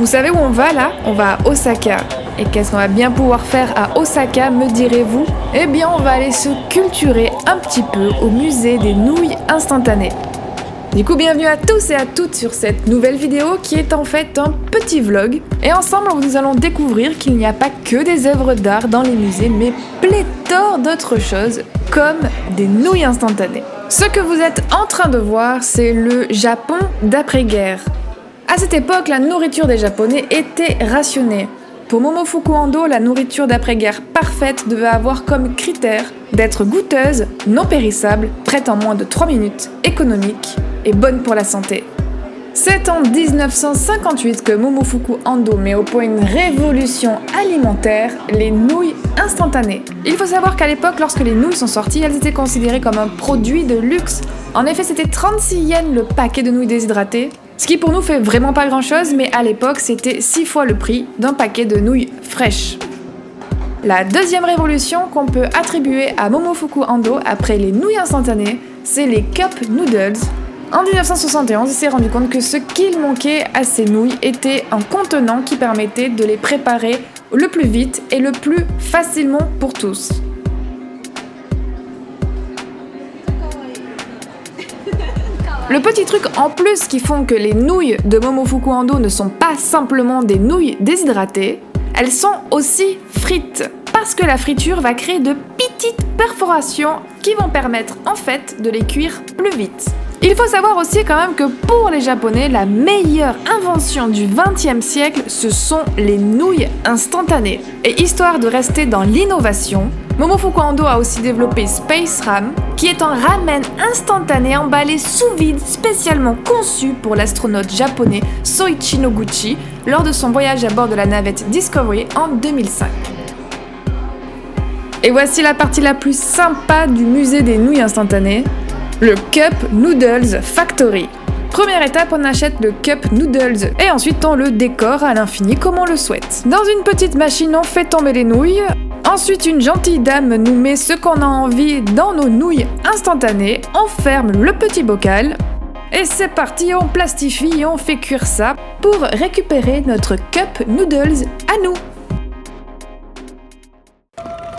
Vous savez où on va là? On va à Osaka. Et qu'est-ce qu'on va bien pouvoir faire à Osaka, me direz-vous? Eh bien, on va aller se culturer un petit peu au musée des nouilles instantanées. Du coup, bienvenue à tous et à toutes sur cette nouvelle vidéo qui est en fait un petit vlog. Et ensemble, nous allons découvrir qu'il n'y a pas que des œuvres d'art dans les musées, mais pléthore d'autres choses, comme des nouilles instantanées. Ce que vous êtes en train de voir, c'est le Japon d'après-guerre. À cette époque, la nourriture des Japonais était rationnée. Pour Momofuku Ando, la nourriture d'après-guerre parfaite devait avoir comme critère d'être goûteuse, non périssable, prête en moins de 3 minutes, économique et bonne pour la santé. C'est en 1958 que Momofuku Ando met au point une révolution alimentaire, les nouilles instantanées. Il faut savoir qu'à l'époque, lorsque les nouilles sont sorties, elles étaient considérées comme un produit de luxe. En effet, c'était 36 yens le paquet de nouilles déshydratées, ce qui pour nous fait vraiment pas grand chose, mais à l'époque c'était 6 fois le prix d'un paquet de nouilles fraîches. La deuxième révolution qu'on peut attribuer à Momofuku Ando après les nouilles instantanées, c'est les cup noodles. En 1971, il s'est rendu compte que ce qu'il manquait à ces nouilles était un contenant qui permettait de les préparer le plus vite et le plus facilement pour tous. Le petit truc en plus qui font que les nouilles de Momofuku Ando ne sont pas simplement des nouilles déshydratées, elles sont aussi frites. Parce que la friture va créer de petites perforations qui vont permettre en fait de les cuire plus vite. Il faut savoir aussi quand même que pour les Japonais, la meilleure invention du XXe siècle, ce sont les nouilles instantanées. Et histoire de rester dans l'innovation, Momofuku Ando a aussi développé Space Ram, qui est un ramen instantané emballé sous vide spécialement conçu pour l'astronaute japonais Soichi Noguchi lors de son voyage à bord de la navette Discovery en 2005. Et voici la partie la plus sympa du musée des nouilles instantanées, le Cup Noodles Factory. Première étape, on achète le Cup Noodles et ensuite on le décore à l'infini comme on le souhaite. Dans une petite machine, on fait tomber les nouilles. Ensuite, une gentille dame nous met ce qu'on a envie dans nos nouilles instantanées. On ferme le petit bocal. Et c'est parti, on plastifie et on fait cuire ça pour récupérer notre Cup Noodles à nous.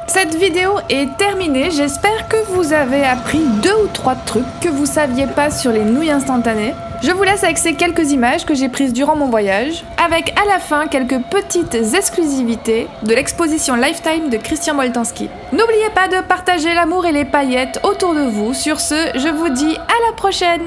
Cette vidéo est terminée, j'espère que vous avez appris 2 ou 3 trucs que vous saviez pas sur les nouilles instantanées. Je vous laisse avec ces quelques images que j'ai prises durant mon voyage, avec à la fin quelques petites exclusivités de l'exposition Lifetime de Christian Boltanski. N'oubliez pas de partager l'amour et les paillettes autour de vous. Sur ce, je vous dis à la prochaine!